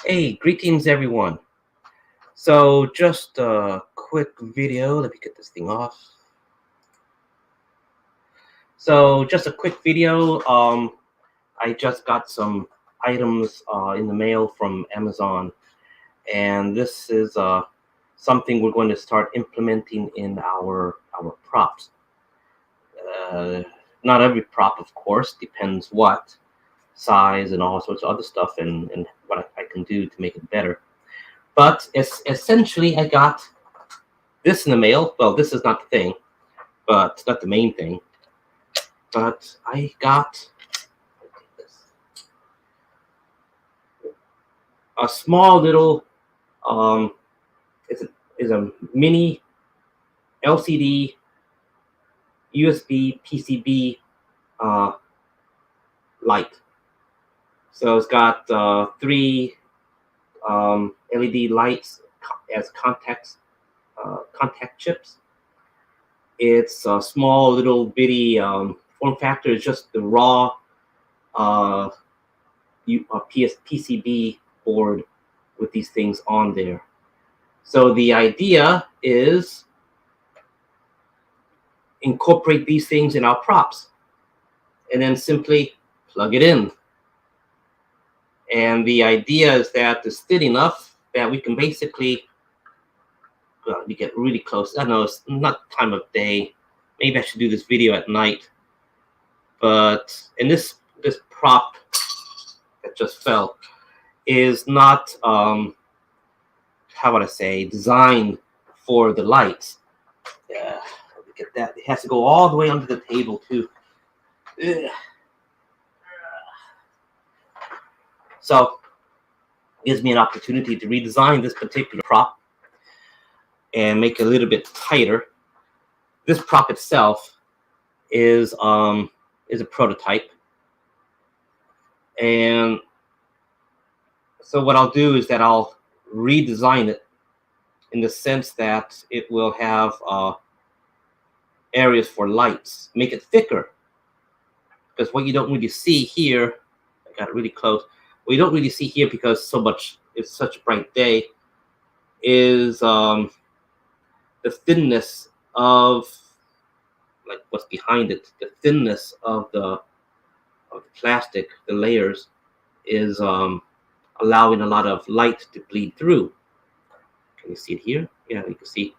Hey, greetings everyone. So just a quick video. Let me get this thing off. So just a quick video. I just got some items in the mail from Amazon, and this is something we're going to start implementing in our props. Uh, Not every prop, of course, depends what size and all sorts of other stuff, and what I can do to make it better. But essentially, I got this in the mail. Well, this is not the thing, but not the main thing. But I got a small little um, is a mini LCD USB PCB uh, light. So it's got three LED lights as contact chips. It's a small little bitty form factor. It's just the raw PCB board with these things on there. So the idea is incorporate these things in our props and then simply plug it in. And the idea is that it's thin enough that we can basically, well, we get really close. I know it's not time of day. Maybe I should do this video at night. But in this prop that just fell is not, how would I say, designed for the lights. Yeah, look at that. It has to go all the way under the table too. Ugh. So it gives me an opportunity to redesign this particular prop and make it a little bit tighter. This prop itself is a prototype, and so what I'll do is that I'll redesign it in the sense that it will have areas for lights, make it thicker, because what you don't really see here, I got it really close, what you don't really see here because it's such a bright day, is the thinness of, like, what's behind it. The thinness of the plastic, the layers, is allowing a lot of light to bleed through. Can you see it here? Yeah, you can see.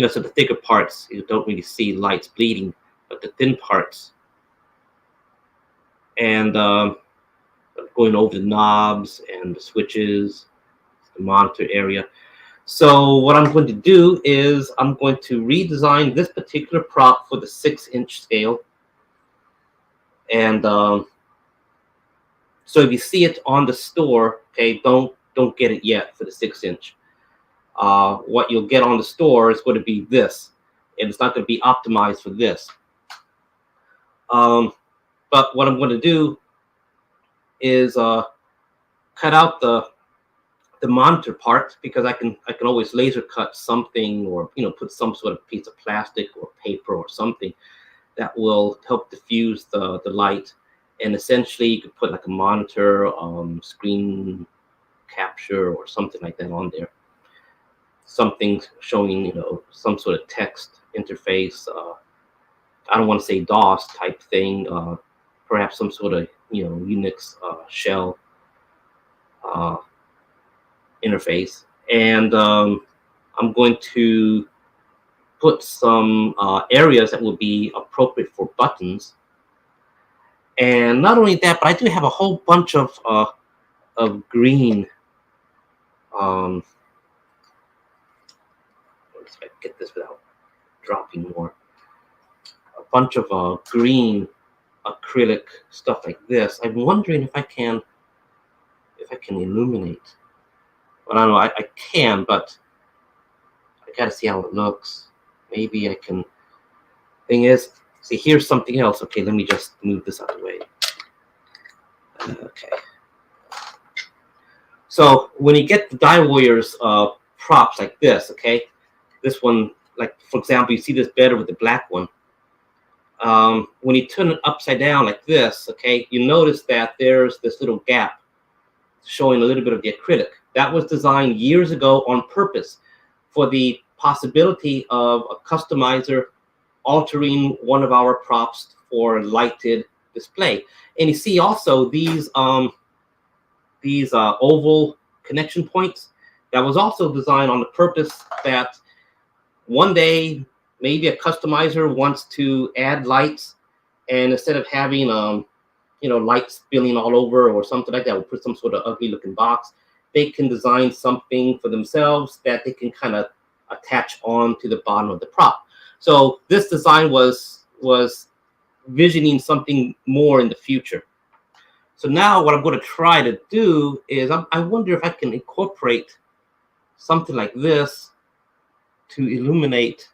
So the thicker parts, you don't really see lights bleeding, but the thin parts, and going over the knobs and the switches, the monitor area. So what I'm going to do is I'm going to redesign this particular prop for the 6-inch scale. And so if you see it on the store, okay, don't get it yet for the 6-inch. What you'll get on the store is going to be this, and it's not going to be optimized for this. But what I'm going to do is cut out the monitor part, because I can always laser cut something, or put some sort of piece of plastic or paper or something that will help diffuse the light. And essentially you could put like a monitor screen capture or something like that on there, something showing some sort of text interface. I don't want to say DOS type thing, perhaps some sort of Unix shell interface. And I'm going to put some areas that will be appropriate for buttons. And not only that, but I do have a whole bunch of green. Let's see if I can get this without dropping more. A bunch of green acrylic stuff like this. I'm wondering if I can illuminate. Well, I don't know. I can, but I gotta see how it looks. Maybe I can. Thing is, see, here's something else. Okay, let me just move this out of the way. Okay. So when you get the DioWarriors props like this, okay, this one, like for example, you see this better with the black one. When you turn it upside down like this, okay, you notice that there's this little gap showing a little bit of the acrylic. That was designed years ago on purpose for the possibility of a customizer altering one of our props for lighted display. And you see also these oval connection points. That was also designed on the purpose that one day maybe a customizer wants to add lights, and instead of having lights spilling all over or something like that, we'll put some sort of ugly looking box. They can design something for themselves that they can kind of attach on to the bottom of the prop. So this design was visioning something more in the future. So now what I'm going to try to do is I wonder if I can incorporate something like this to illuminate.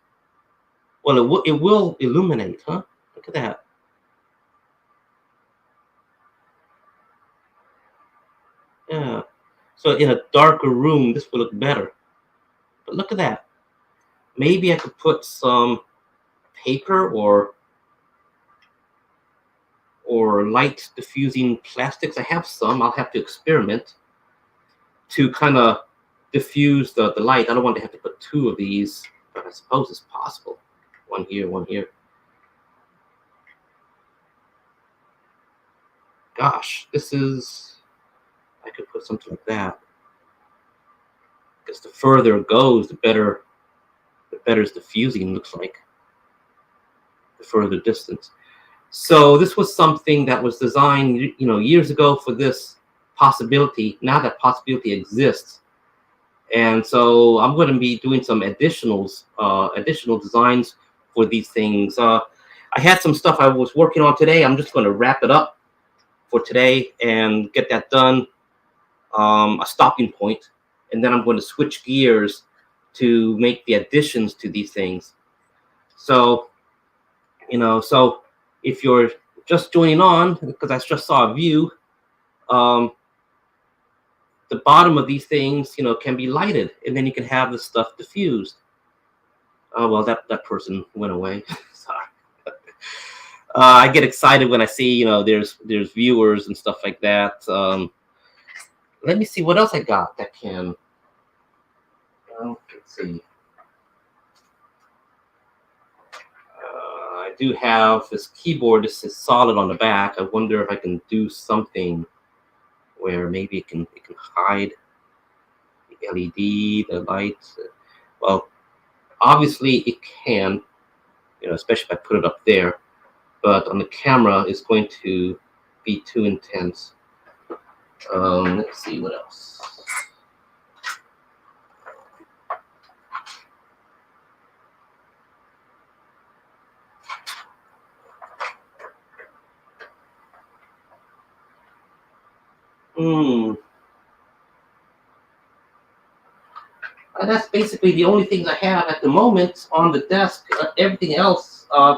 Well, it will illuminate, huh? Look at that. Yeah. So in a darker room, this will look better. But look at that. Maybe I could put some paper or light diffusing plastics. I have some. I'll have to experiment to kind of diffuse the light. I don't want to have to put two of these, but I suppose it's possible. One here, one here. Gosh, this is... I could put something like that. Because the further it goes, the better its diffusing looks like. The further distance. So this was something that was designed, years ago for this possibility. Now that possibility exists, and so I'm going to be doing some additional designs for these things. I had some stuff I was working on today. I'm just going to wrap it up for today and get that done. A stopping point, and then I'm going to switch gears to make the additions to these things. So, so if you're just joining on, because I just saw a view, the bottom of these things, can be lighted, and then you can have the stuff diffused. Oh, well, that person went away. Sorry. I get excited when I see, there's viewers and stuff like that. Let me see what else I got that can. Let's see. I do have this keyboard. This is solid on the back. I wonder if I can do something where maybe it can hide the LED, the lights. Well, obviously it can, especially if I put it up there. But on the camera, it's going to be too intense. Let's see what else. That's basically the only things I have at the moment on the desk. Everything else, I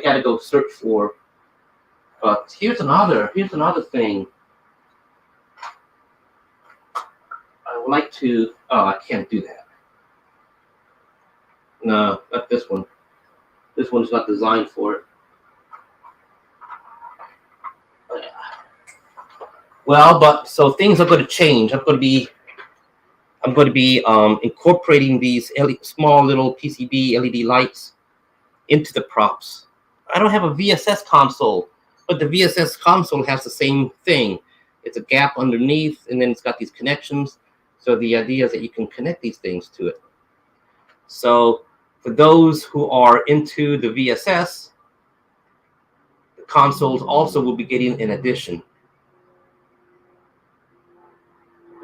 gotta go search for. But here's another thing. I would like to. Oh, I can't do that. No, not this one. This one's not designed for it. Well, but so things are going to change. I'm going to be incorporating these small little PCB LED lights into the props. I don't have a VSS console, but the VSS console has the same thing. It's a gap underneath, and then it's got these connections. So the idea is that you can connect these things to it. So for those who are into the VSS, the consoles also will be getting an addition.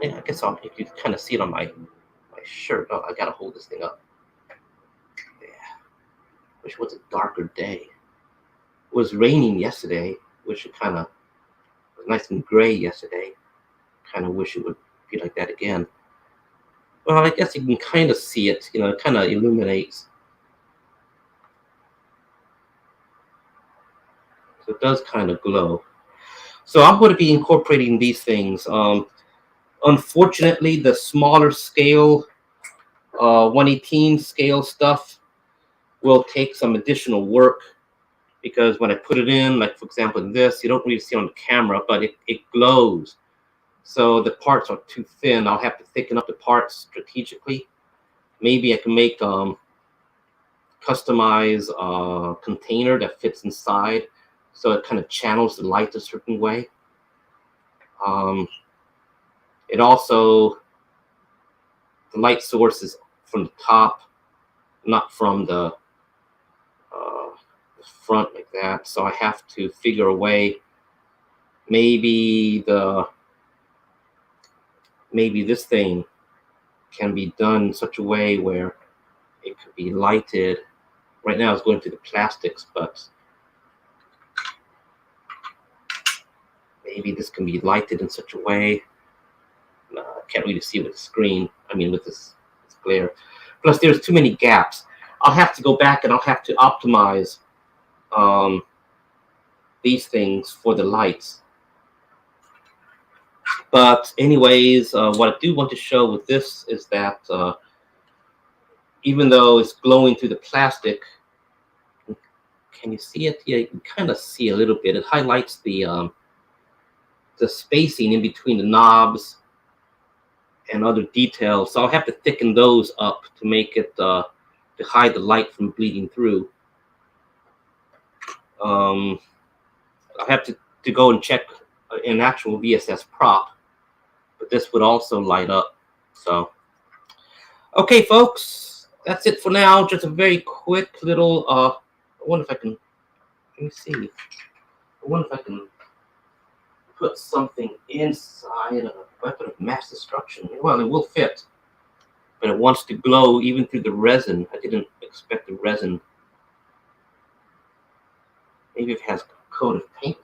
Yeah, I guess you can kind of see it on my shirt. Oh, I gotta hold this thing up. Yeah. Wish it was a darker day. It was raining yesterday. Wish it kind of was nice and gray yesterday. Kind of wish it would be like that again. Well, I guess you can kind of see it. It kind of illuminates. So it does kind of glow. So I'm going to be incorporating these things. Unfortunately, the smaller scale, 1/18 scale stuff will take some additional work, because when I put it in, like for example in this, you don't really see it on the camera, but it glows. So the parts are too thin. I'll have to thicken up the parts strategically. Maybe I can make customize a container that fits inside, so it kind of channels the light a certain way. It also, the light source is from the top, not from the front like that. So I have to figure a way. Maybe this thing can be done in such a way where it could be lighted. Right now it's going through the plastics, but maybe this can be lighted in such a way. I can't really see with the screen. I mean, with this glare. Plus, there's too many gaps. I'll have to go back and I'll have to optimize these things for the lights. But anyways, what I do want to show with this is that even though it's glowing through the plastic, can you see it? Yeah, you can kind of see a little bit. It highlights the spacing in between the knobs and other details. So I'll have to thicken those up to make it to hide the light from bleeding through. I have to go and check an actual VSS prop, but this would also light up. So, okay, folks, that's it for now. Just a very quick little. I wonder if I can. Let me see. I wonder if I can put something inside a weapon of mass destruction. Well, it will fit, but it wants to glow even through the resin. I didn't expect the resin. Maybe it has a coat of paint.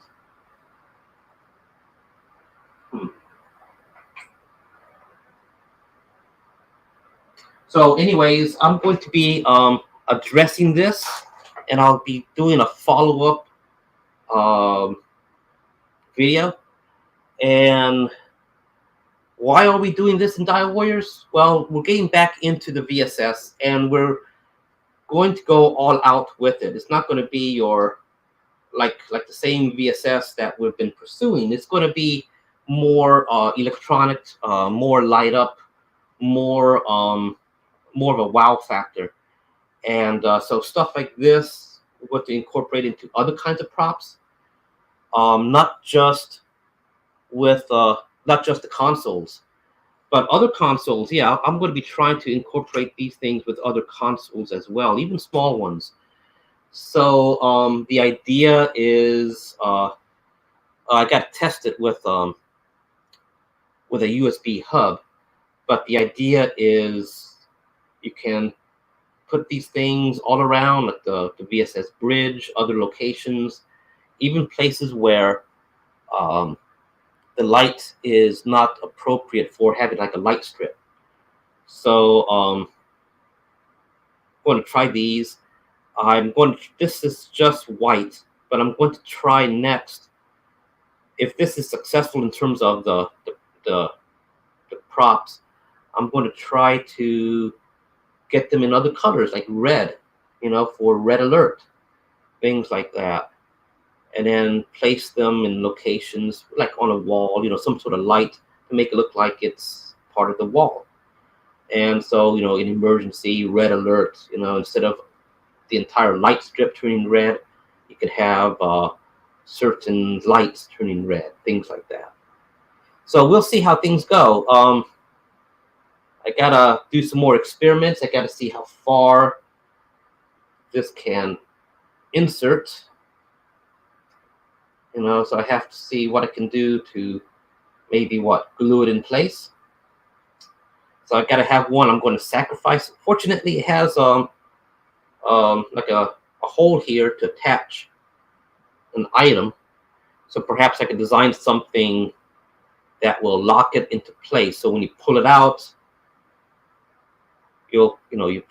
So anyways, I'm going to be addressing this, and I'll be doing a follow-up video. And why are we doing this in DioWarriors? Well, we're getting back into the VSS, and we're going to go all out with it. It's not going to be your like the same VSS that we've been pursuing. It's going to be more electronic, more light up, more of a wow factor. And so stuff like this, we're going to incorporate into other kinds of props, not just the consoles, but other consoles. Yeah, I'm going to be trying to incorporate these things with other consoles as well, even small ones. So the idea is I got to test it with a USB hub, but the idea is you can put these things all around, like the VSS bridge, other locations, even places where the light is not appropriate for having like a light strip. So I'm going to try these. This is just white, but I'm going to try next. If this is successful in terms of the props, I'm going to try to get them in other colors, like red, for red alert, things like that. And then place them in locations like on a wall, some sort of light to make it look like it's part of the wall. And so, in emergency, red alert, instead of the entire light strip turning red, you could have certain lights turning red, things like that. So we'll see how things go. I gotta do some more experiments. I gotta see how far this can insert. So I have to see what I can do to maybe glue it in place. So I gotta have one I'm going to sacrifice. Fortunately, it has like a hole here to attach an item. So perhaps I could design something that will lock it into place. So when you pull it out, you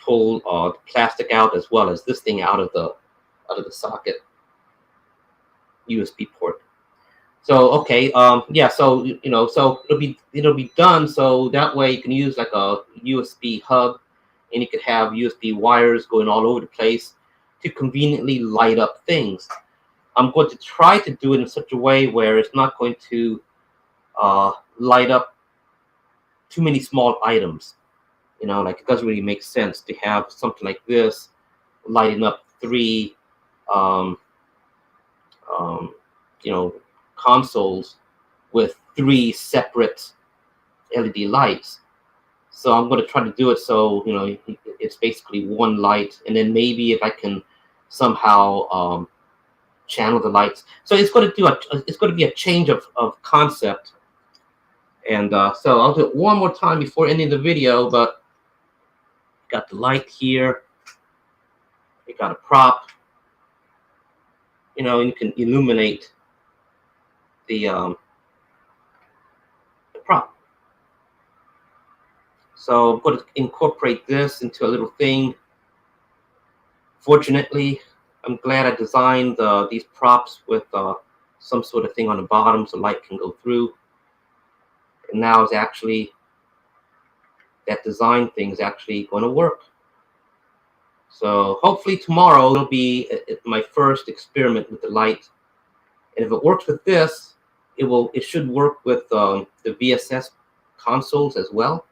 pull the plastic out as well as this thing out of the socket USB port. So okay, yeah. So so it'll be done. So that way you can use like a USB hub, and you could have USB wires going all over the place to conveniently light up things. I'm going to try to do it in such a way where it's not going to light up too many small items. You know, like it doesn't really make sense to have something like this lighting up 3 um, you know, consoles with 3 separate LED lights. So I'm going to try to do it so, you know, it's basically one light, and then maybe if I can somehow channel the lights. So it's going to do it's going to be a change of concept. And so I'll do it one more time before ending the video. But got the light here. We got a prop. You know, and you can illuminate the prop. So I'm going to incorporate this into a little thing. Fortunately, I'm glad I designed these props with some sort of thing on the bottom so light can go through. And now it's actually, that design thing is actually going to work. So hopefully tomorrow will be my first experiment with the light. And if it works with this, it should work with the VSS consoles as well,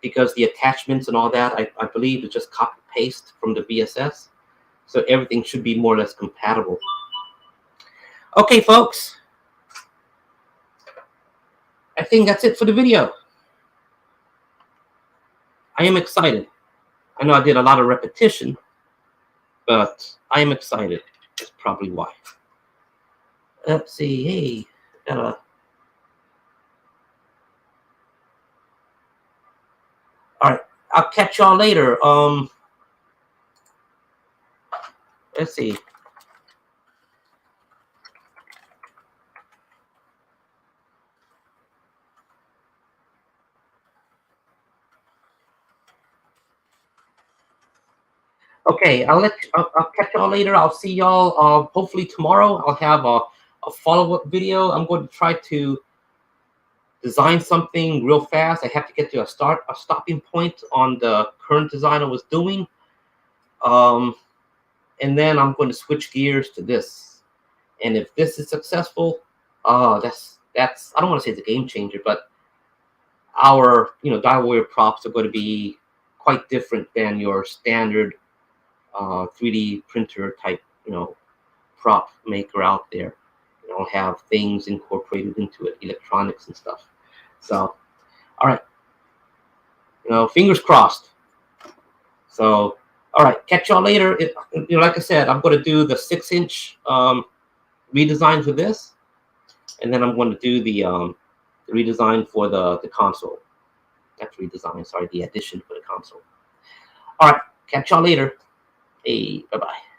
because the attachments and all that, I believe, is just copy paste from the VSS. So everything should be more or less compatible. Okay, folks. I think that's it for the video. I am excited. I know I did a lot of repetition, but I am excited. That's probably why. Let's see. Hey, all right. I'll catch y'all later. Let's see. Okay, I'll catch y'all later. I'll see y'all hopefully tomorrow. I'll have a follow-up video. I'm going to try to design something real fast. I have to get to a stopping point on the current design I was doing. And then I'm going to switch gears to this. And if this is successful, that's I don't want to say it's a game changer, but our DioWarrior props are going to be quite different than your standard 3D printer type prop maker out there. Have things incorporated into it, electronics and stuff. So, all right, fingers crossed. So, all right, catch y'all later. Like I said, I'm going to do the 6-inch redesign for this, and then I'm going to do the redesign for the console. That's redesign. Sorry, the addition for the console. All right, catch y'all later. Hey, bye-bye.